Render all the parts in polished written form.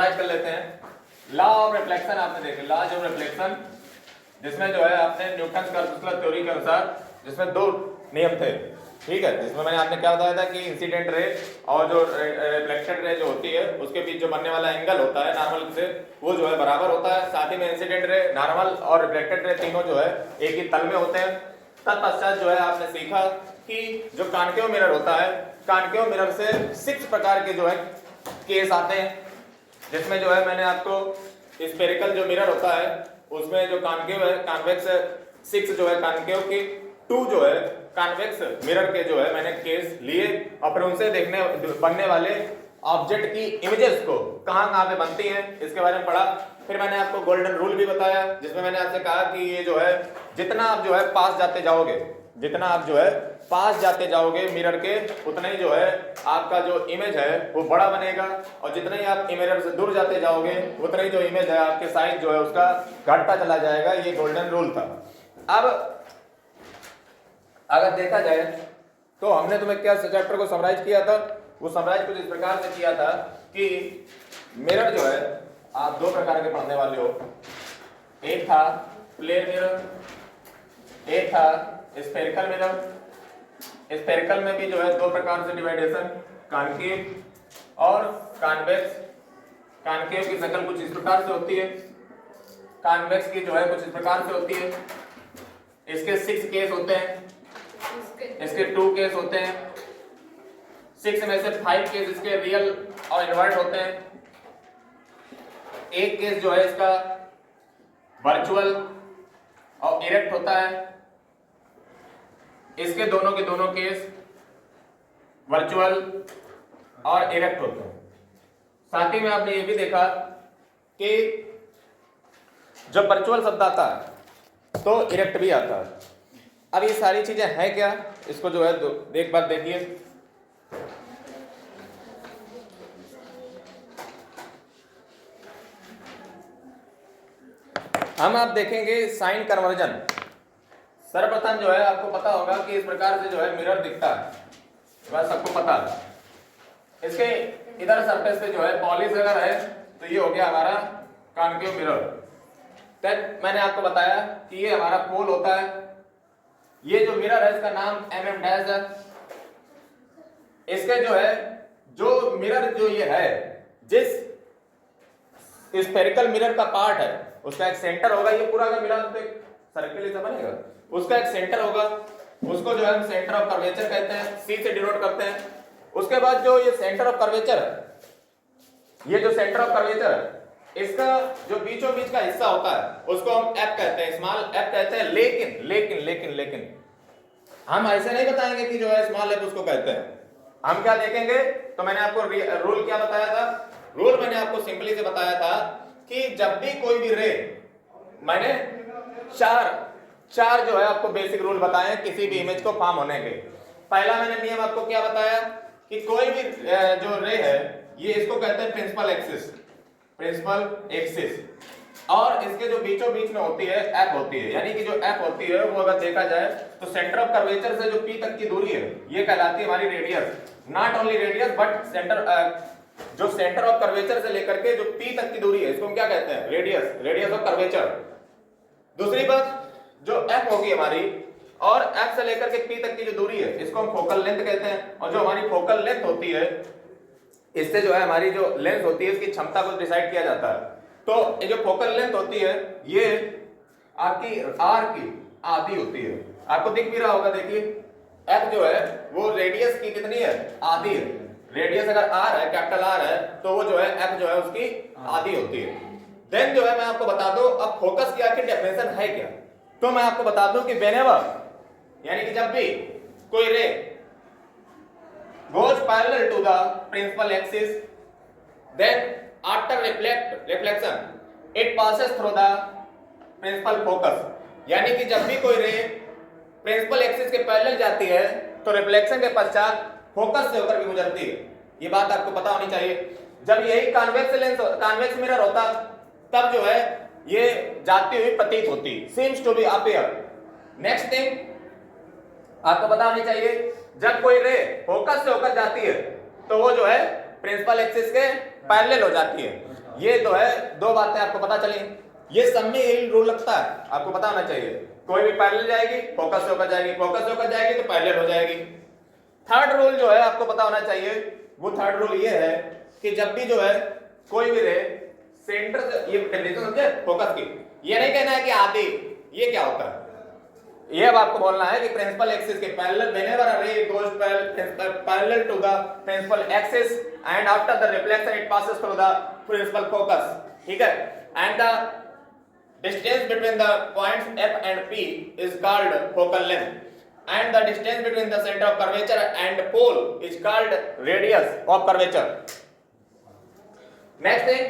Summarise कर लेते हैं। लॉ ऑफ रिफ्लेक्शन आपने देखे, लॉ ऑफ रिफ्लेक्शन, जिसमें जो है आपने न्यूटन कर्पस्कुलर थ्योरी के अनुसार जिसमें दो नियम थे, ठीक है, जिसमें मैंने आपने क्या बताया था कि इंसिडेंट रे और जो रिफ्लेक्टेड रे जो होती है उसके बीच जो बनने वाला एंगल होता है नॉर्मल से, वो जो है बराबर होता है। साथ ही में इंसिडेंट रे, नॉर्मल और रिफ्लेक्टेड रे तीनों जो है एक ही तल में होते हैं। तत्पश्चात जो है आपने सीखा कि जो कॉन्केव मिरर होता है, कॉन्केव मिरर से 6 प्रकार के जो है केस आते हैं, जिसमें जो है मैंने आपको स्फेरिकल जो मिरर होता है उसमें जो कॉन्केव है, कॉन्वेक्स 6 जो है कॉन्केव की, 2 जो है कॉन्वेक्स मिरर के जो है मैंने केस लिए और फिर उनसे देखने बनने वाले ऑब्जेक्ट की इमेजेस को कहां पे बनती हैं इसके बारे में पढ़ा। फिर मैंने आपको गोल्डन रूल भी बताया, जिसमें मैंने आपसे कहा कि ये जो है जितना आप जो है पास जाते जाओगे, जितना आप जो है पास जाते जाओगे मिरर के, उतना ही जो है आपका जो इमेज है वो बड़ा बनेगा, और जितना ही आप मिरर से दूर जाते जाओगे उतना ही जो इमेज है आपके साइज जो है उसका घटता चला जाएगा। ये गोल्डन रूल था। अब अगर देखा जाए तो हमने तुम्हें क्या चैप्टर को समराइज किया था, वो समराइज कुछ इस प्रकार से किया था कि मिरर जो है आप 2 प्रकार के पढ़ने वाले हो, एक था प्लेन मिरर, एक था स्फेरिकल मिरर। स्फेरिकल में भी जो है 2 प्रकार से डिवाइडेशन, कॉन्केव और कॉन्वेक्स। कॉन्केव की शक्ल कुछ इस प्रकार से होती है, कॉन्वेक्स की जो है कुछ इस प्रकार से होती है। इसके 6 केस होते हैं, इसके 2 केस होते हैं, 6 में से 5 केस इसके रियल और इन्वर्ट होते हैं। एक केस जो है इसका वर्चुअल और इरेक्ट होता है। इसके दोनों के दोनों केस वर्चुअल और इरेक्ट होते हैं। साथ ही में आपने ये भी देखा कि जब वर्चुअल शब्द आता है तो इरेक्ट भी आता है। अब ये सारी चीजें हैं क्या, इसको जो है एक बार देखिए। हम आप देखेंगे साइन कन्वर्जन। सर्वप्रथम जो है आपको पता होगा कि इस प्रकार से जो है मिरर दिखता है, वह सबको पता है। इसके इधर सरफेस पे जो है पॉलिश अगर है तो ये हो गया हमारा कॉन्केव मिरर। तब मैंने आपको बताया कि ये हमारा पोल होता है। ये जो मिरर है इसका नाम mm डैश है। इसके जो है जो मिरर जो ये है, जिस स्फेरिकल मिरर का पार्ट है उसका एक सेंटर होगा। ये पूरा का मिरर तो सर्कल जैसा बनेगा, उसका एक सेंटर होगा, उसको जो है हम सेंटर ऑफ कर्वेचर कहते हैं, C से डिनोट करते हैं। उसके बाद जो ये सेंटर ऑफ कर्वेचर है, ये जो सेंटर ऑफ कर्वेचर है, इसका जो बीचों बीच का हिस्सा होता है उसको हम F कहते हैं, स्मॉल f कहते हैं। लेकिन लेकिन लेकिन लेकिन हम ऐसे नहीं बताएंगे कि जो है स्मॉल f उसको कहते हैं। हम क्या देखेंगे, तो मैंने आपको रूल क्या बताया था, रूल मैंने आपको सिंपली से बताया था कि जब भी कोई भी रे, मैंने चार जो है आपको बेसिक रूल बताए किसी भी इमेज को फॉर्म होने के। पहला मैंने नियम आपको क्या बताया कि कोई भी जो रे है ये इसको कहते हैं प्रिंसिपल एक्सिस, प्रिंसिपल एक्सिस, और इसके जो बीचों बीच में होती है F होती है। यानी कि जो F होती है वो अगर देखा जाए तो सेंटर ऑफ कर्वेचर से जो P तक की दूरी है ये कहलाती है हमारी radius. Not only radius but centre, जो सेंटर ऑफ कर्वेचर से लेकर के जो P तक की दूरी है इसको हम क्या कहते हैं, रेडियस, रेडियस ऑफ कर्वेचर। दूसरी बात जो F होगी हमारी, और F से लेकर के P तक की जो दूरी है इसको हम फोकल लेंथ कहते हैं। और जो हमारी फोकल लेंथ होती है इससे जो है हमारी जो लेंस होती है इसकी क्षमता को डिसाइड किया जाता है। तो ये जो फोकल लेंथ होती है ये आपकी R की आधी होती है। आपको दिख भी रहा होगा, देखिए F जो है वो रेडियस की कितनी है, आधी है। रेडियस अगर R है, कैपिटल R है, तो वो जो है F जो है उसकी आधी होती है। देन जो है मैं आपको बता दूं अब फोकस की आखिर डेफिनेशन है क्या, तो मैं आपको बता दूं कि व्हेनेवर, यानी कि जब भी कोई रे goes parallel to the principal axis, then after reflection it passes through the principal focus। यानी कि जब भी कोई रे प्रिंसिपल एक्सिस के पैरेलल जाती है तो रिफ्लेक्शन के पश्चात फोकस से होकर भी गुजरती है। ये बात आपको पता होनी चाहिए। जब यही कॉन्वेक्स लेंस, कॉन्वेक्स मिरर होता तब जो है ये जाती हुई प्रतीत होती, seems to be appear। Next thing आपको पता होनी चाहिए, जब कोई रे फोकस से होकर जाती है तो वो जो है प्रिंसिपल एक्सिस के पैरेलल हो जाती है। ये तो है दो बातें आपको पता चली। ये सब में यही रूल लगता है, आपको पता होना चाहिए। कोई भी पैरेलल जाएगी फोकस से होकर जाएगी, फोकस से होकर जाएगी तो पैरेलल हो जाएगी। थर्ड रूल जो है आपको पता होना चाहिए, वो थर्ड रूल ये है कि जब भी जो है कोई भी रे सेंटर से, ये डेफिनेशन समझे फोकस की, ये नहीं कहना है कि आधे, ये क्या होता है, ये अब आपको बोलना है कि प्रिंसिपल एक्सिस के parallel whenever a ray goes parallel to the principal axis and after the reflection it passes through the principal focus, ठीक है, and the distance between the points F and P is called focal length and the distance between the center of curvature and pole is called radius of curvature. Next thing,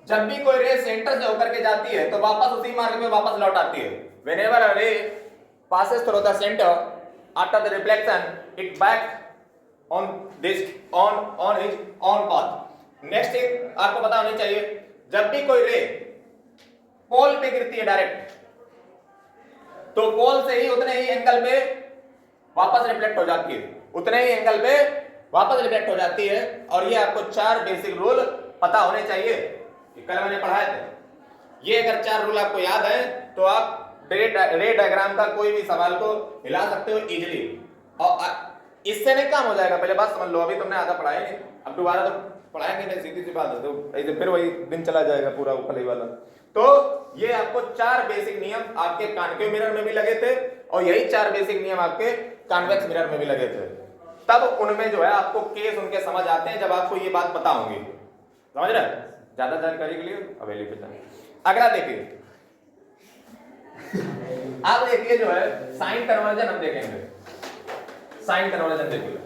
जब भी कोई रे centre से होकर के जाती है तो वापस उसी मार्ग में वापस लौट आती है। Whenever a ray passes through the center after the reflection, it back on this on his own path. Next thing आपको पता होनी चाहिए, जब भी कोई रे पोल पे गिरती है डायरेक्ट, तो पोल से ही उतने ही एंगल पे वापस रिफ्लेक्ट हो जाती है, उतने ही एंगल पे वापस रिफ्लेक्ट हो जाती है। और ये आपको चार बेसिक रूल पता होने चाहिए, कल मैंने पढ़ाए थे। ये अगर चार रूल आपको याद है तो आप रे डायग्राम का कोई भी सवाल को हिला सकते हो इजीली, और इससे नहीं काम हो जाएगा। पहले बात समझ लो, अभी तुमने आधा पढ़ाया नहीं, अब दोबारा तो पढ़ाएंगे नहीं, सीधी सी बात है, तो ऐसे फिर वही दिन चला जाएगा पूरा ऊपर वाला। तो ये आपको चार बेसिक नियम आपके कॉन्केव मिरर में भी लगे थे, और यही चार बेसिक नियम आपके कॉन्वेक्स मिरर में भी लगे थे। तब उनमें जो है आपको केस उनके समझ आते हैं जब आपको ये बात पता होंगी, समझ रहे? ज्यादा जानकारी के लिए अवेलेबल। अगला देखिए, आप देखिए जो है साइन कन्वर्जन हम देखेंगे। साइन कन्वर्जन देखिए,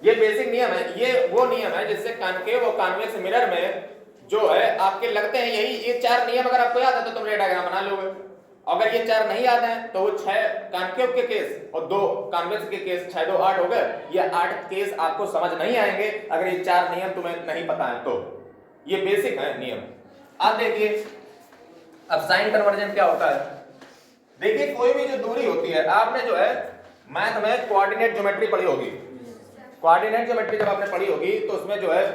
ये बेसिक नियम है, ये वो नियम है जिससे कॉन्केव और कॉन्वेक्स मिरर में जो है आपके लगते हैं यही ये चार नियम। अगर आपको याद है तो तुम रे डायग्राम बना लोगे, अगर ये चार नहीं याद है तो वो 6 कॉन्केव के केस और 2 कॉन्वेक्स के केस, 6 2 8 हो गए। ये 8 केस आपको समझ नहीं आएंगे अगर ये चार नियम तुम्हें नहीं पता है तो। ये बेसिक है नियम। आप देखिए अब साइन कन्वर्जन क्या होता है। देखिए कोई भी जो दूरी होती है, आपने जो है मैथ में कोऑर्डिनेट ज्योमेट्री पढ़ी होगी। कोऑर्डिनेट ज्योमेट्री जब आपने पढ़ी होगी तो उसमें जो है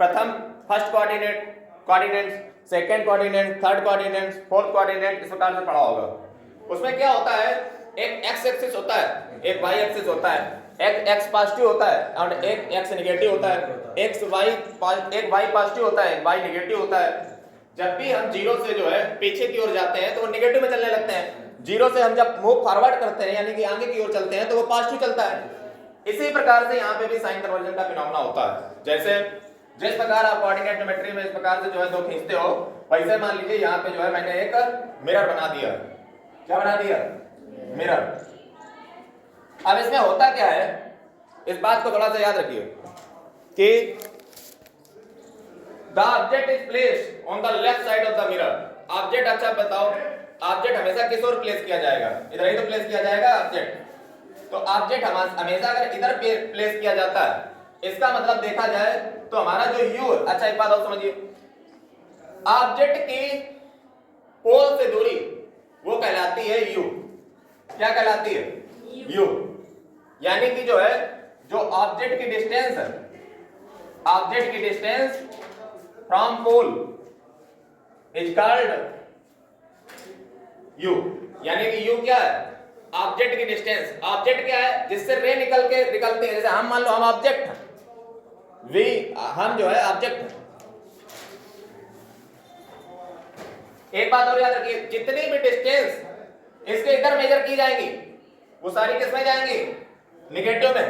प्रथम first coordinate, second coordinate, third coordinate, fourth coordinate, इस प्रकार से पढ़ा होगा। उसमें क्या होता है, एक एक्स एक्सिस होता है, एक वाई एक्सिस होता है, एक एक्स पॉजिटिव होता है और एक एक्स नेगेटिव होता है, एक वाई पॉजिटिव होता है, एक वाई नेगेटिव होता है। जब भी हम जीरो से जो है पीछे की ओर जाते हैं तो वो नेगेटिव में चलने लगते हैं, जीरो से हम जब मूव फॉरवर्ड करते हैं यानी कि आगे की ओर चलते हैं तो वो पॉजिटिव चलता है। इसी प्रकार से यहाँ पे भी साइन कन्वर्जन का फिनोमेना होता है। जैसे जिस प्रकार आप कोऑर्डिनेट ज्योमेट्री में इस प्रकार से जो है दो खींचते हो, वैसे मान लीजिए यहाँ पे जो है मैंने एक मिरर बना दिया। क्या बना दिया? मिरर। अब इसमें होता क्या है, इस बात को थोड़ा सा याद रखिए कि the object is placed on the left side of the mirror. Object, अच्छा बताओ, ऑब्जेक्ट हमेशा किस ओर प्लेस किया जाएगा? इधर ही तो प्लेस किया जाएगा ऑब्जेक्ट। तो ऑब्जेक्ट हमेशा अगर इधर प्लेस किया जाता है, इसका मतलब देखा जाए तो हमारा जो यू, अच्छा एक बात और समझिए, ऑब्जेक्ट की पोल से दूरी वो कहलाती है यू। क्या कहलाती है? यू। यानी कि जो है जो ऑब्जेक्ट की डिस्टेंस है, ऑब्जेक्ट की distance from pole is called u. यानी कि यू क्या है? ऑब्जेक्ट की डिस्टेंस। ऑब्जेक्ट क्या है? जिससे रे निकलते हैं। जैसे हम मान लो हम ऑब्जेक्ट हैं, हम जो है ऑब्जेक्ट हैं। एक बात और याद रखिए, जितनी भी डिस्टेंस इसके इधर मेजर की जाएंगी वो सारी किस में जाएंगी? नेगेटिव में।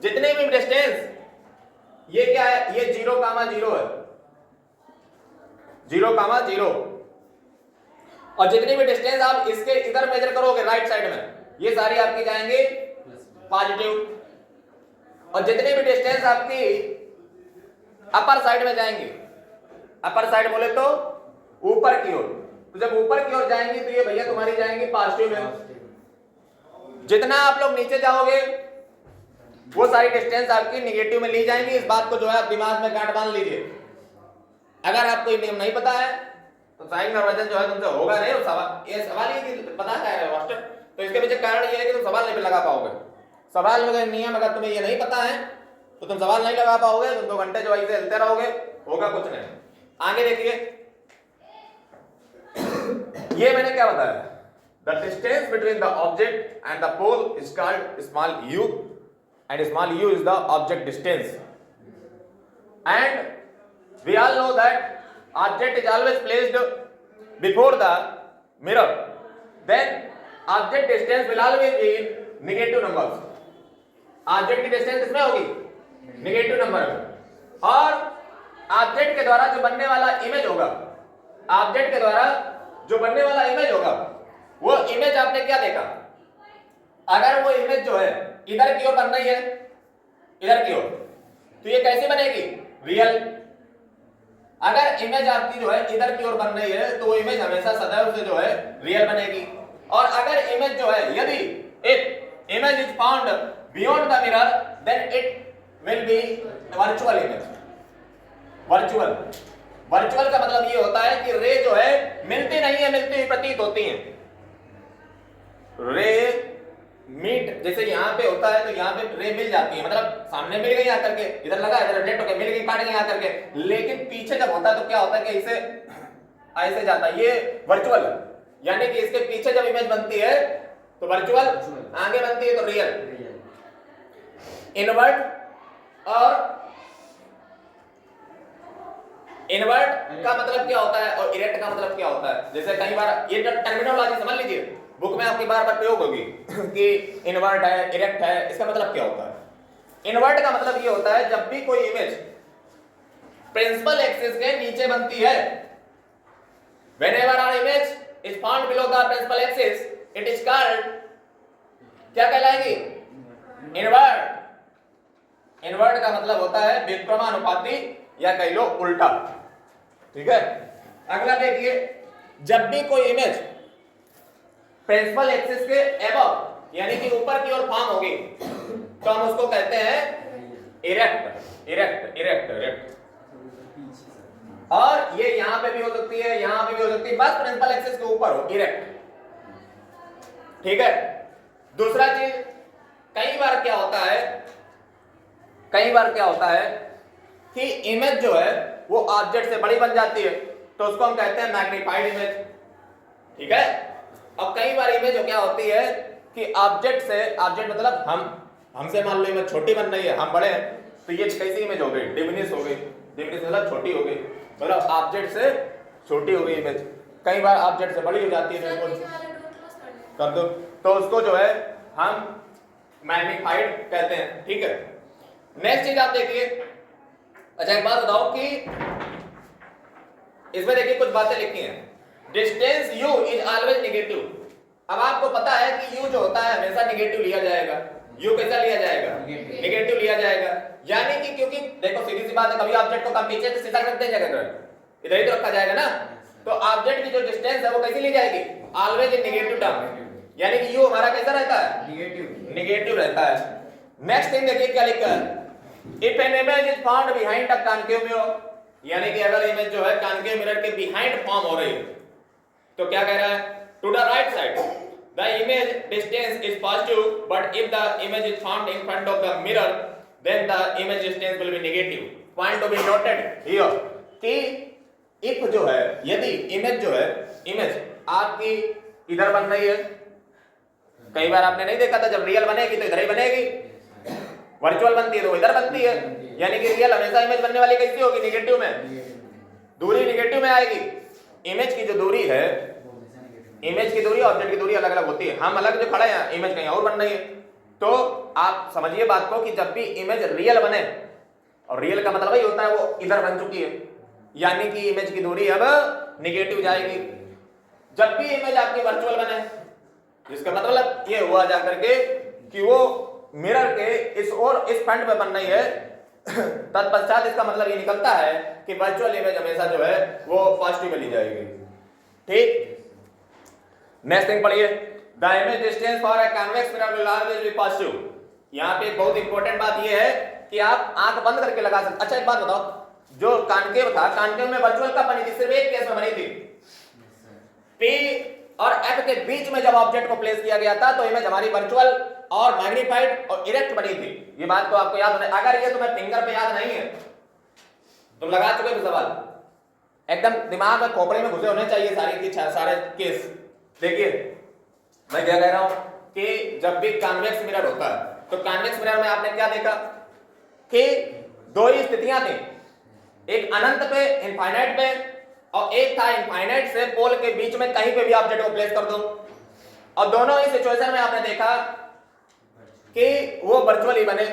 जितनी भी डिस्टेंस, ये क्या है? ये 0,0 है, 0,0। और जितनी भी डिस्टेंस आप इसके इधर मेजर करोगे राइट साइड में, ये सारी आपकी जाएंगे पॉजिटिव। और जितनी भी डिस्टेंस आपकी अपर साइड में जाएंगी, अपर साइड बोले तो ऊपर की ओर, तो जब ऊपर की ओर जाएंगी तो ये भैया तुम्हारी जाएंगी पॉजिटिव में। जितना आप लोग नीचे जाओगे वो सारी डिस्टेंस आपकी नेगेटिव में ली जाएंगी। इस बात को जो है आप दिमाग में गांठ बांध लीजिए। अगर आपको ये नियम नहीं पता है तो साइन कन्वर्जन जो है तुमसे होगा नहीं। और सवाल, ये सवाल ही कि पता है मास्टर, तो इसके पीछे कारण ये है कि तुम सवाल नहीं लगा पाओगे। सवाल में नियम अगर तुम्हें ये नहीं पता है तो तुम सवाल नहीं लगा पाओगे, तुम 2 घंटे जो ऐसे हिलते रहोगे, होगा कुछ नहीं। आगे देखिए, ये मैंने क्या बताया, the distance between the object and the pole is called small u and small u is the object distance, and we all know that object is always placed before the mirror, then object distance will always be in negative numbers. Object की distance इसमें होगी negative number में, और object के द्वारा जो बनने वाला इमेज होगा, ऑब्जेक्ट के द्वारा जो बनने वाला इमेज होगा, वो इमेज आपने क्या देखा, अगर वो इमेज जो है इधर की ओर बन रही है, इधर की ओर, तो ये कैसे बनेगी, रियल। अगर इमेज आपकी जो है इधर की ओर बन रही है तो वो इमेज हमेशा सदैव से जो है रियल बनेगी। और अगर इमेज जो है, यदि if image is found beyond the mirror, then it will be virtual image. Virtual का मतलब ये होता है कि रे जो है मिलती नहीं है, मिलती हुई प्रतीत होती है। रे मीट जैसे यहाँ पे होता है, तो यहाँ पे रे मिल जाती है, मतलब सामने मिल गई आकर के, इधर लगा, इधर रिफ्लेक्ट होकर मिल गई, काट गई आकर के। लेकिन पीछे जब होता है तो क्या होता है कि इसे ऐसे जाता है, ये वर्चुअल, यानी कि इसके पीछे जब इमेज बनती है तो वर्चुअल, आगे बनती है तो रियल। इनवर्ट और इनवर्ट का मतलब क्या होता है और इरेक्ट का मतलब क्या होता है, जैसे कई बार ये टर्मिनोलॉजी समझ लीजिए, बुक में आपकी बार बार प्रयोग होगी कि इनवर्ट है, इरेक्ट है, इसका मतलब क्या होता है। इनवर्ट का मतलब ये होता है जब भी कोई इमेज प्रिंसिपल एक्सिस के नीचे बनती है, whenever an image is found below the principal axis, it is called, क्या कहलाएगी, इनवर्ट। इनवर्ट का मतलब होता है व्युत्क्रमानुपाती या कह लो उल्टा, ठीक है। अगला देखिए, जब भी कोई इमेज प्रिंसिपल एक्सिस के एबव यानी कि ऊपर की ओर फॉर्म होगी तो हम उसको कहते हैं इरेक्ट, इरेक्ट, इरेक्ट, इरेक्ट। और ये यहां पे भी हो सकती है, यहां पे भी हो सकती है, बस प्रिंसिपल एक्सिस के ऊपर हो, इरेक्ट, ठीक है। दूसरा चीज, कई बार क्या होता है, कई बार क्या होता है कि इमेज जो है वो ऑब्जेक्ट से बड़ी बन जाती है, तो उसको हम कहते हैं मैग्नीफाइड इमेज, ठीक है। अब कई बार इमेज क्या होती है कि ऑब्जेक्ट से, ऑब्जेक्ट मतलब हमसे मान लो इमेज छोटी बन रही है, हम बड़े हैं, तो ये कैसी इमेज हो गई, डिमिनिश हो गई, डिमिनिश मतलब छोटी हो गई, मतलब ऑब्जेक्ट से छोटी हो गई इमेज। कई बार ऑब्जेक्ट से बड़ी हो जाती है, कर दो, तो उसको जो है हम मैग्नीफाइड कहते हैं, ठीक है। नेक्स्ट चीज आप देखिए, अच्छा एक बात बताओ कि इसमें देखिए कुछ बातें लिखी हैं, distance u is always negative. अब आपको पता है कि u जो होता है हमेशा नेगेटिव लिया जाएगा, u कैसा लिया जाएगा, नेगेटिव लिया जाएगा, यानी कि क्योंकि देखो सीधी सी बात है, कभी ऑब्जेक्ट को कम पीछे से सीधा रख देंगे, इधर ही तो रखा जाएगा ना, तो ऑब्जेक्ट की जो डिस्टेंस है वो कैसी ली जाएगी, ऑलवेज इन नेगेटिव टर्म, यानी कि u हमारा कैसा रहता है, नेगेटिव रहता है। नेक्स्ट थिंग देखिए क्या लिखा है, if an image is found behind a concave mirror, यानी कि अगर इमेज जो है कॉन्केव मिरर के बिहाइंड फॉर्म हो रही है, तो क्या कह रहा है, to the right side the image distance is positive, but if the image is found in front of the mirror then the image distance will be negative. Point to be noted here कि if जो है, यदि image जो है, image आपकी इधर बन रही है, कई बार आपने नहीं देखा था जब रियल बनेगी तो इधर ही बनेगी, वर्चुअल बनती है तो इधर बनती है, यानी कि रियल हमेशा इमेज बनने वाली कैसी होगी, नेगेटिव में, दूरी नेगेटिव में आएगी। इमेज की जो दूरी है, इमेज की दूरी ऑब्जेक्ट की दूरी अलग अलग होती है, हम अलग जो खड़े हैं, इमेज कहीं और बन रही है, तो आप समझिए बात को कि जब भी इमेज रियल बने, और रियल का मतलब ही होता है वो इधर बन चुकी है, यानी कि इमेज की दूरी अब नेगेटिव जाएगी। जब भी इमेज आपकी वर्चुअल बने, इसका मतलब ये हुआ जाकर के कि वो मिरर के इस और इस फ्रंट पे बन रही है, तत्पश्चात इसका मतलब ये निकलता है कि वर्चुअल इमेज हमेशा जो है वो पॉजिटिव में ली जाएगी, ठीक। नेक्स्ट थिंग पढ़िए, the image distance for a convex mirror will always be positive. यहाँ पे बहुत इंपॉर्टेंट बात ये है कि आप आंख बंद करके लगा सकते। अच्छा एक बात बताओ, जो कॉन्केव था, कॉन्केव में वर्चुअल कब बनी थी, सिर्फ एक केस में बनी थी, P और एफ के बीच में जब ऑब्जेक्ट को प्लेस किया गया था तो इमेज हमारी वर्चुअल और मैग्नीफाइड और इरेक्ट बनी थी। ये बात तो आपको याद होना, अगर ये तुम्हें फिंगर पे याद नहीं है तुम लगा चुके हो सवाल, एकदम दिमाग में खोपड़े में घुसे होने चाहिए सारे केस। देखिए मैं क्या कह रहा हूं कि जब भी कॉन्वेक्स मिरर होता है तो कॉन्वेक्स मिरर में आपने क्या देखा कि दो ही स्थितियां थी, एक अनंत पे इनफाइनाइट पे और एक था इनफाइनाइट से पोल के बीच में कहीं पे भी ऑब्जेक्ट को प्लेस कर दो। और दोनों ही सिचुएशन में आपने देखा कि वो वर्चुअली बने।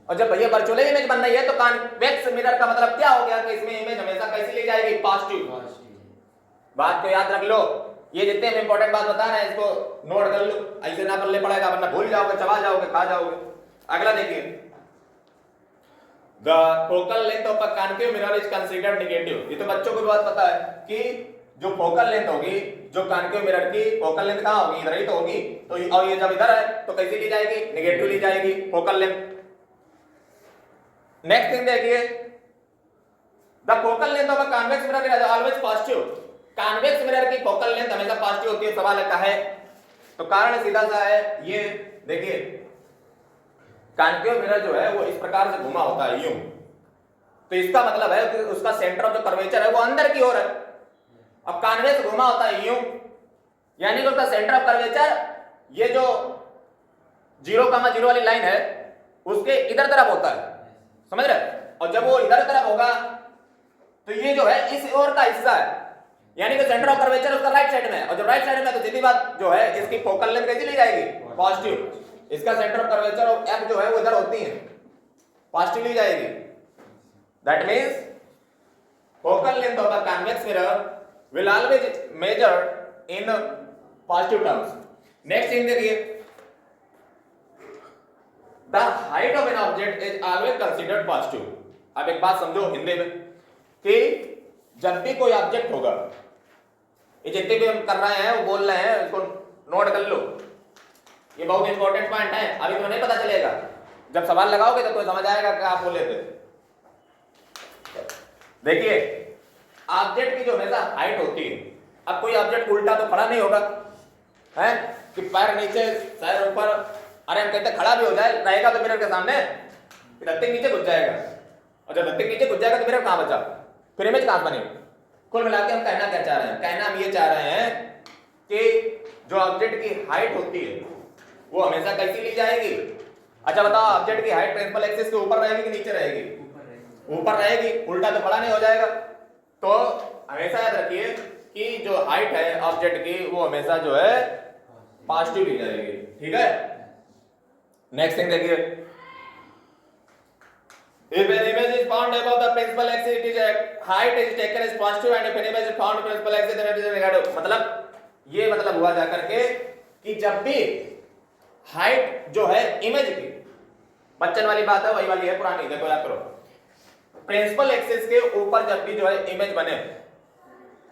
और जब भैया वर्चुअल इमेज बन रही है तो कॉन्वेक्स मिरर का मतलब क्या हो गया कि इसमें इमेज हमेशा कैसी ली जाएगी, पॉजिटिव। बात को याद रख लो, ये जितने हम इंपॉर्टेंट बात बता रहे हैं इसको नोट कर लो, ऐसे ना करले पड़ेगा वरना भूल जाओगे, चबा जाओगे, खा जाओगे। अगला देखिए, the focal length of a concave mirror is considered negative. ये तो बच्चों को बात पता है कि जो फोकल लेंथ होगी, जो कॉन्केव मिरर की फोकल लेंथ कहां होगी, इधर ही तो होगी। तो और ये जब इधर है तो कैसी ली जाएगी, नेगेटिव ली जाएगी फोकल लेंथ। नेक्स्ट थिंग देखिए, the focal length of a convex mirror is always positive. Convex mirror की फोकल लेंथ हमेशा पॉजिटिव होती है। सवाल है तो कारण सीधा सा है, ये देखिए कॉन्केव मिरर जो है वो इस प्रकार से घुमा होता है यूं, तो इसका मतलब है कि उसका सेंटर ऑफ द कर्वेचर है वो अंदर की ओर है। अब कॉन्वेक्स घुमा होता है यूं, यानी कि उसका सेंटर ऑफ कर्वेचर ये जो 0,0 वाली लाइन है उसके इधर तरफ होता है, समझ रहे। और जब वो इधर तरफ होगा तो ये जो है इस ओर का हिस्सा है, यानी कि सेंटर ऑफ कर्वेचर उसका राइट साइड में है। और जब राइट साइड में तो सीधी बात जो है इसकी फोकल लेंथ कैसी ली जाएगी, पॉजिटिव। इसका सेंटर ऑफ कर्वेचर और एफ जो है वो इधर होती है, पॉजिटिव ली जाएगी। That means focal length of a convex mirror will always measured in positive terms. Next thing देखिए, the height of an object is always considered positive. अब एक बात समझो हिंदी में कि जब भी कोई ऑब्जेक्ट होगा, ये जितने भी हम कर रहे हैं वो बोल रहे हैं, इसको नोट कर लो, ये बहुत इंपॉर्टेंट पॉइंट है। अभी तुम्हें नहीं पता चलेगा, जब सवाल लगाओगे तो तुम्हें समझ आएगा कि आप बोले थे। देखिए ऑब्जेक्ट की जो हमेशा हाइट होती है, अब कोई ऑब्जेक्ट उल्टा तो खड़ा नहीं होगा है कि पैर नीचे सर ऊपर, अरे हम कहते खड़ा भी हो जाए रहेगा तो मिरर के सामने रत्ते नीचे घुस जाएगा, और जब रत्ते नीचे घुस जाएगा तो मिरर कहां बचा, फिर इमेज कहां बनेगी। कुल मिला के हम कहना क्या चाह रहे हैं, कहना हम ये चाह रहे हैं कि जो ऑब्जेक्ट की हाइट होती है वो हमेशा कैसी ली जाएगी। अच्छा बताओ, ऑब्जेक्ट की हाइट प्रिंसिपल एक्सिस के ऊपर रहेगी कि नीचे रहेगी, ऊपर रहेगी, उल्टा तो खड़ा नहीं हो जाएगा। तो हमेशा याद रखिए कि जो हाइट है ऑब्जेक्ट की वो हमेशा जो है पॉजिटिव ली जाएगी, ठीक है। नेक्स्ट थिंग देखिए, if an image is found above the principal axis it is height is taken as positive and if an image is found principal axis then it is negative। मतलब ये मतलब हुआ जा करके कि जब भी हाइट जो है इमेज की, बच्चन वाली बात है वही वाली है पुरानी, देखो याद करो, प्रिंसिपल एक्सिस के ऊपर जब भी जो है इमेज बने,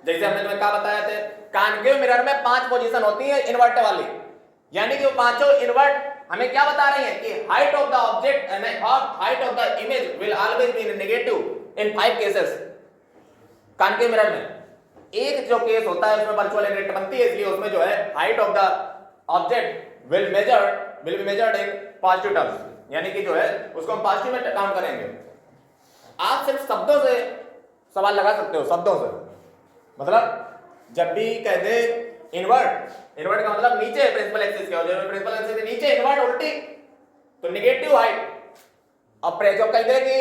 जैसे हमने तुम्हें क्या बताया थे, कॉन्केव मिरर में 5 पोजीशन होती है इन्वर्ट वाली, यानी कि वो पांचों इन्वर्ट हमें क्या बता रही है कि height of the object and height of the image will always be negative in 5 cases. Concave mirror में एक जो केस होता है उसमें वर्चुअल इरेक्ट बनती है, इसलिए उसमें जो है height of the object will be measured in positive terms, यानी कि जो है उसको हम पॉजिटिव में काउंट करेंगे। आप सिर्फ शब्दों से सवाल लगा सकते हो, शब्दों से, मतलब जब भी कह दे इन्वर्ट, इन्वर्ट का मतलब नीचे प्रिंसिपल एक्सिस के, और जब प्रिंसिपल एक्सिस के नीचे इन्वर्ट उल्टी तो नेगेटिव हाइट, और जो कह दे कि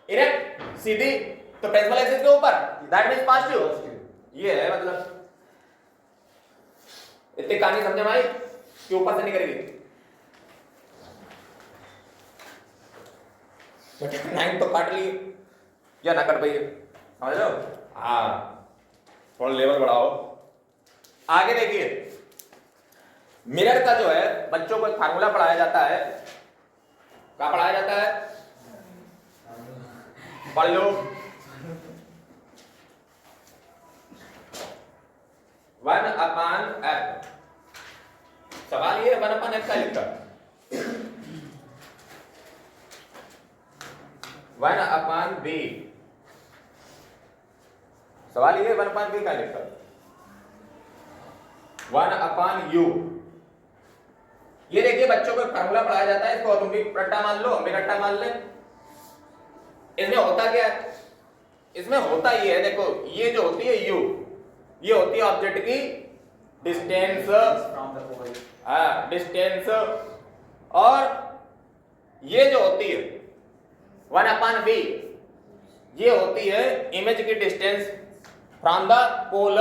इरेक्ट सीधी तो प्रिंसिपल एक्सिस के ऊपर, दैट मींस पॉजिटिव। ये है मतलब, इतनी कहानी समझ में आई कि ऊपर से नहीं करेगी। 9 तो काट ली या ना कट पाइए, समझ लो। हाँ थोड़ा लेवल बढ़ाओ। आगे देखिए, मिरर का जो है बच्चों को एक फार्मूला पढ़ाया जाता है, क्या पढ़ाया जाता है, पढ़ लो, 1/f। सवाल ये 1/f का लिखा, 1/b, सवाल ये 1/b का लिखा। 1/u। ये देखिए बच्चों को फार्मूला पढ़ाया जाता है, इसको तुम भी रट्टा मान लो, हम भी रट्टा मान ले। इसमें होता क्या है, इसमें होता ये है, देखो ये जो होती है u, ये होती है ऑब्जेक्ट की डिस्टेंस, डिस्टेंस, और ये जो होती है 1/v, ये होती है इमेज की डिस्टेंस फ्रॉम द पोल।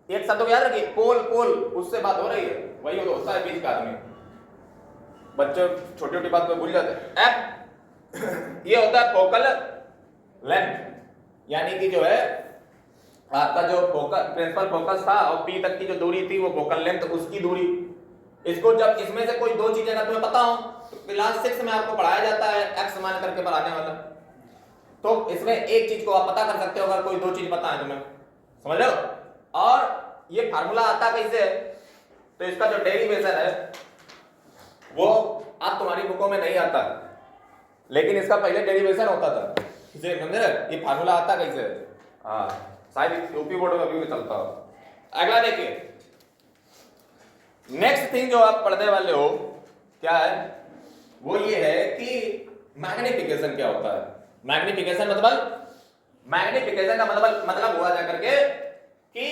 एक शब्द को याद रखिए, पोल, पोल, उससे बात हो रही है, वही होता है बीच का आदमी। बच्चों छोटी छोटी बात को भूल जाते हैं। एफ ये होता है फोकल लेंथ, यानी कि जो है आपका जो फोकस, प्रिंसिपल फोकस था और पी तक की जो दूरी थी वो फोकल लेंथ, उसकी दूरी। इसको जब इसमें से कोई दो चीजें अगर तुम्हें पता हो तो क्लास 6 में आपको पढ़ाया जाता है एक्स मान करके पढ़ाने वाला, तो इसमें एक चीज को आप पता कर सकते हो अगर कोई दो चीज पता है तुम्हें, समझ लो। और ये फार्मूला आता कैसे है, तो इसका जो डेरिवेशन है वो आप तुम्हारी बुकों में नहीं आता, लेकिन इसका पहले डेरिवेशन होता था, इसे समझे। ये फार्मूला आता कैसे है, हाँ शायद यूपी बोर्ड में भी चलता हो। अगला देखिए, नेक्स्ट थिंग जो आप पढ़ने वाले हो क्या है, वो ये है कि मैग्निफिकेशन क्या होता है। मैग्निफिकेशन मैग्निफिकेशन का मतलब हुआ जाकर के कि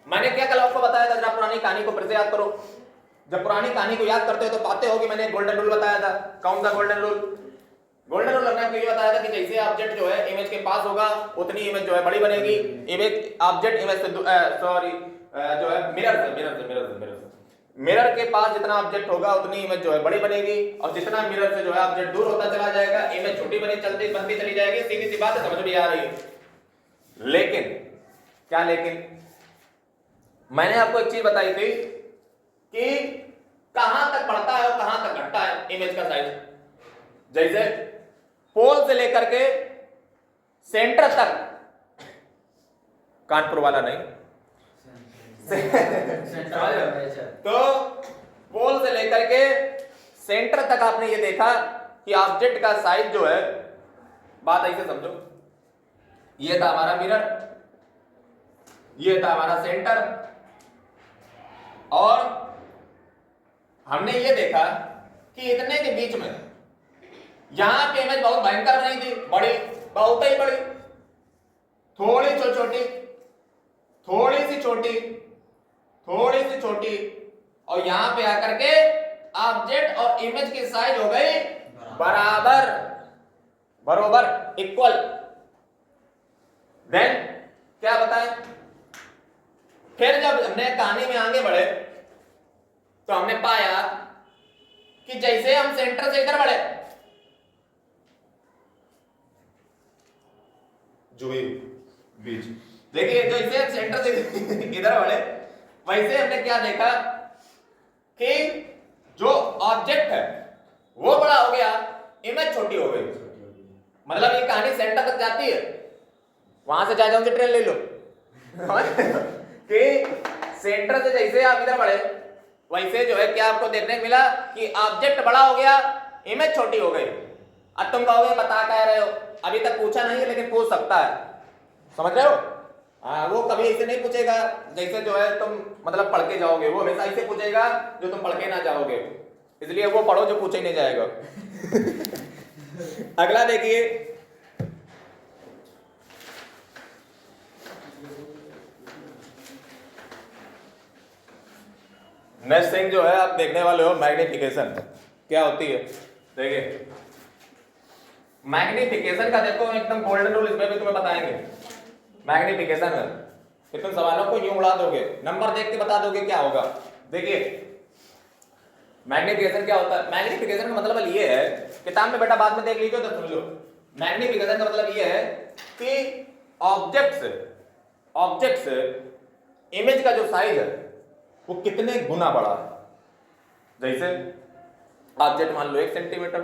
मैंने क्या कल आपको बताया था, जरा पुरानी कहानी को फिर से याद करो। जब पुरानी कहानी को याद करते हो तो पाते हो कि मैंने गोल्डन रूल बताया था। कौन सा गोल्डन रूल? गोल्डन रूल हमने आपको ये बताया था कि जैसे ऑब्जेक्ट जो है इमेज के पास होगा उतनी इमेज जो है बड़ी बनेगी। इमेज ऑब्जेक्ट इमेज से सॉरी जो है मिरर के पास जितना ऑब्जेक्ट होगा उतनी इमेज जो है बड़ी बनेगी, और जितना मिरर से जो है ऑब्जेक्ट दूर होता चला जाएगा इमेज छोटी बनती चली जाएगी। सीधी सी बात है, समझ में आ रही है। लेकिन क्या, लेकिन मैंने आपको एक चीज बताई थी कि कहां तक बढ़ता है और कहां तक घटता है इमेज का साइज। जैसे पोल से लेकर के सेंटर तक, कानपुर वाला नहीं तो पोल से लेकर के सेंटर तक आपने ये देखा कि ऑब्जेक्ट का साइज जो है, बात ऐसे समझो, ये था हमारा मिरर, ये था हमारा सेंटर, और हमने ये देखा कि इतने के बीच में यहां पे इमेज बहुत भयंकर नहीं थी, बड़ी, बहुत ही बड़ी, थोड़ी छोटी, थोड़ी सी छोटी, थोड़ी सी छोटी, और यहां पे आकर के ऑब्जेक्ट और इमेज की साइज हो गई बराबर, बरोबर, इक्वल। देन क्या बताएं, फिर जब हमने कहानी में आगे बढ़े तो हमने पाया कि जैसे हम सेंटर से इधर बढ़े, जो बीच, देखिए जैसे हम सेंटर से इधर बढ़े वैसे हमने क्या देखा कि जो ऑब्जेक्ट है वो बड़ा हो गया, इमेज छोटी हो गई। मतलब ये कहानी सेंटर तक जाती है, वहां से चाहे जाओ से ट्रेन ले लो कि सेंटर से जैसे आप इधर बढ़े वैसे जो है क्या आपको देखने को मिला कि ऑब्जेक्ट बड़ा हो गया, इमेज छोटी हो गई। अब तुम कहोगे बता कह रहे हो, अभी तक पूछा नहीं है लेकिन पूछ सकता है, समझ रहे हो। हाँ, वो कभी ऐसे नहीं पूछेगा जैसे जो है तुम मतलब पढ़ के जाओगे, वो हमेशा ऐसे पूछेगा जो तुम पढ़ के ना जाओगे, इसलिए वो पढ़ो जो पूछे नहीं जाएगा अगला देखिए, नेक्स्ट थिंग जो है आप देखने वाले हो मैग्निफिकेशन क्या होती है। देखिए मैग्निफिकेशन का देखो एकदम गोल्डन रूल, इसमें भी तुम्हें बताएंगे। मैग्निफिकेशन है कि तुम सवालों को यूं उड़ा दोगे, नंबर देख के बता दोगे क्या होगा। देखिए मैग्निफिकेशन क्या होता है, मैग्निफिकेशन का मतलब ये है, किताब में बेटा बाद में देख लीजिए तो सुन लो। मैग्निफिकेशन का मतलब ये है कि ऑब्जेक्ट्स इमेज का जो साइज है वो कितने गुना बड़ा है। जैसे ऑब्जेक्ट मान लो 1 सेंटीमीटर,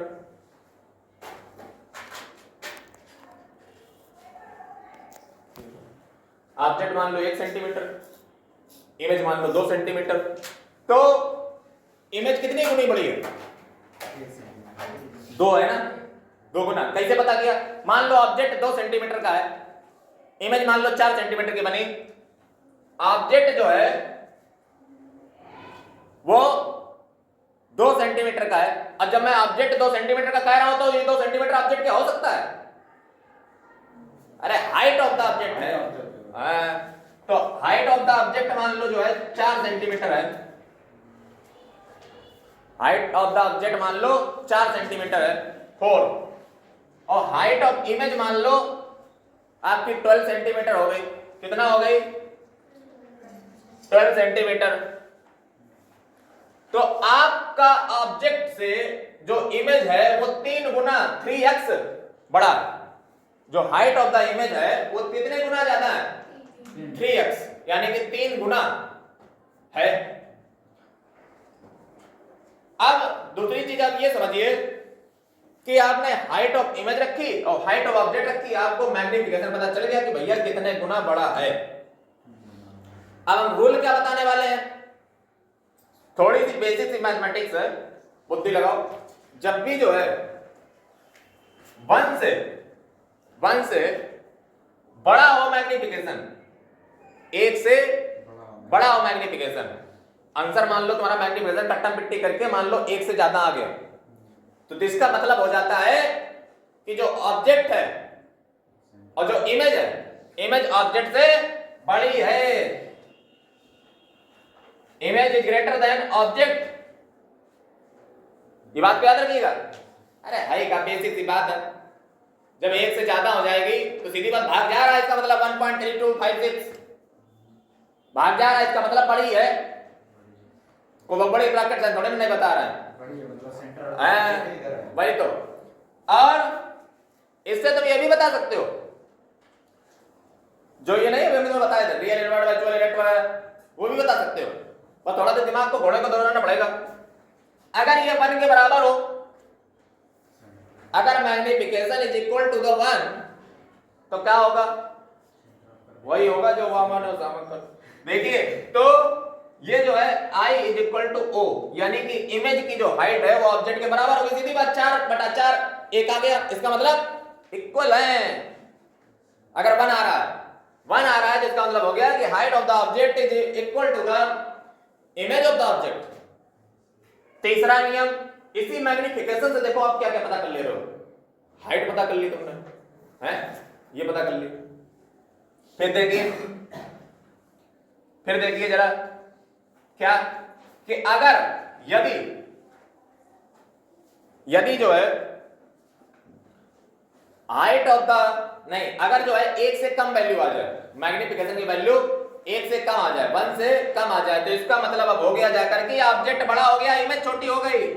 ऑब्जेक्ट मान लो 1 सेंटीमीटर, इमेज मान लो 2 सेंटीमीटर, तो इमेज कितनी गुनी बड़ी है? 2 है ना, 2 गुना। कैसे पता किया? मान लो ऑब्जेक्ट 2 सेंटीमीटर का है, इमेज मान लो 4 सेंटीमीटर की बनी। ऑब्जेक्ट जो है वो 2 सेंटीमीटर का है। और जब मैं ऑब्जेक्ट 2 सेंटीमीटर का कह रहा हूं तो ये 2 सेंटीमीटर ऑब्जेक्ट क्या हो सकता है? अरे हाइट ऑफ द ऑब्जेक्ट है। तो हाइट ऑफ द ऑब्जेक्ट मान लो जो है 4 सेंटीमीटर है। हाइट ऑफ द ऑब्जेक्ट मान लो 4 सेंटीमीटर है 4, और हाइट ऑफ इमेज मान लो आपकी 12 सेंटीमीटर हो गई। कितना हो गई? 12 सेंटीमीटर। तो आपका ऑब्जेक्ट से जो इमेज है वो 3 गुना 3x बड़ा है। जो हाइट ऑफ द इमेज है वो कितने गुना ज्यादा है? 3x, यानी कि 3 गुना है। अब दूसरी चीज आप ये समझिए कि आपने हाइट ऑफ इमेज रखी और हाइट ऑफ ऑब्जेक्ट रखी, आपको मैग्निफिकेशन पता चल गया कि भैया कितने गुना बड़ा है। अब हम रूल क्या बताने वाले हैं? थोड़ी सी बेसिक सी मैथमेटिक्स है, बुद्धि लगाओ। जब भी जो है 1 से बड़ा हो मैग्निफिकेशन, 1 से बड़ा हो मैग्निफिकेशन, आंसर मान लो तुम्हारा मैग्निफिकेशन कट्टा पिट्टी करके मान लो 1 से ज्यादा आ गया, तो इसका मतलब हो जाता है कि जो ऑब्जेक्ट है और जो इमेज है, इमेज ऑब्जेक्ट से बड़ी है। Image is greater than object. ये बात को याद रखिएगा। अरे हाई का बेसिक सी बात है। जब 1 से ज्यादा हो जाएगी तो सीधी बात भाग जा रहा है, इसका मतलब 1.3256 भाग जा रहा है, इसका मतलब बड़ी है। को बड़ी ब्रैकेट से थोड़े नहीं बता रहा है, वही तो। और इससे तुम ये भी बता सकते हो, जो ये नहीं मैंने बताया था रियल इनवर्ट वर्चुअल इनवर्ट, वो भी बता सकते हो। बस थोड़ा सा दिमाग को घोड़े को दौड़ाना पड़ेगा। अगर ये 1 के बराबर हो, अगर magnification is equal to the 1, तो क्या होगा? वही होगा जो वामन है सामन कर। देखिए तो ये जो है I is equal to O, यानी कि इमेज की जो हाइट है वो ऑब्जेक्ट के बराबर होगी। सीधी बात 4/4 1 आ गया, इसका मतलब इक्वल है। अगर 1 आ रहा है, 1 आ रहा है, जिसका मतलब हो गया कि height of the object is equal to the image of the object. तीसरा नियम, इसी मैग्निफिकेशन से देखो आप क्या क्या पता कर ले रहे हो। हाइट पता कर ली तुमने, हैं? ये पता कर ली। फिर देखिए जरा क्या कि अगर यदि जो है हाइट ऑफ द नहीं, अगर जो है 1 से कम वैल्यू आ जाए, मैग्निफिकेशन की वैल्यू 1 से कम आ जाए, 1 से कम आ जाए, तो इसका मतलब अब हो गया जाकर के ऑब्जेक्ट बड़ा हो गया, इमेज छोटी हो गई।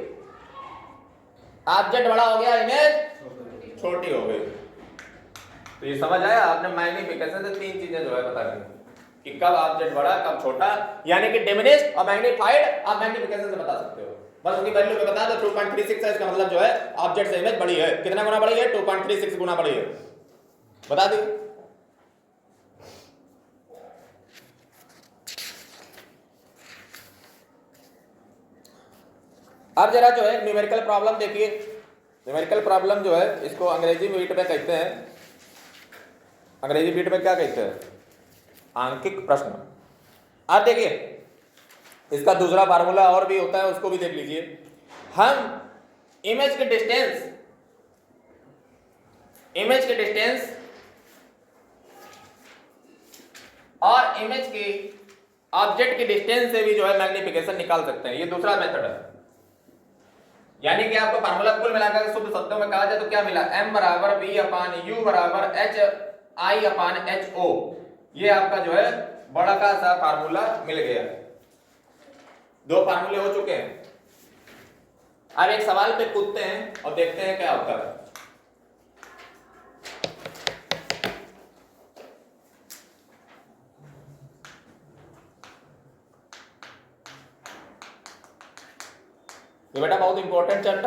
ऑब्जेक्ट बड़ा हो गया, इमेज छोटी हो गई। तो ये समझ आया आपने? मैग्निफिकेशन से 3 चीजें जो है बता दी कि कब ऑब्जेक्ट बड़ा कब छोटा, यानी कि डिमिनिश्ड और मैग्नीफाइड आप मैग्निफिकेशन से बता सकते हो। बस उसकी वैल्यू पे बता दो 2.36 है, इसका मतलब जो है ऑब्जेक्ट से इमेज बड़ी है। कितना गुना बड़ी है? 2.36 गुना बड़ी है, बता दी। अब जरा जो है न्यूमेरिकल प्रॉब्लम देखिए। न्यूमेरिकल प्रॉब्लम जो है इसको अंग्रेजी मीट में कहते हैं, अंग्रेजी मीट में क्या कहते हैं? आंकिक प्रश्न। आप देखिए इसका दूसरा फार्मूला और भी होता है, उसको भी देख लीजिए। हम इमेज के डिस्टेंस और इमेज की ऑब्जेक्ट की डिस्टेंस से भी जो है मैग्निफिकेशन निकाल सकते हैं। ये दूसरा मेथड है। यानी कि आपको फार्मूला कुल मिलाकर शुद्ध शब्दों में कहा जाए तो क्या मिला? m बराबर v अपान u बराबर h i upon h o। ये आपका जो है बड़ा का सा फार्मूला मिल गया। 2 फार्मूले हो चुके हैं। अब एक सवाल पे कूदते हैं और देखते हैं क्या होता है। ये बेटा बहुत इंपॉर्टेंट चैप्टर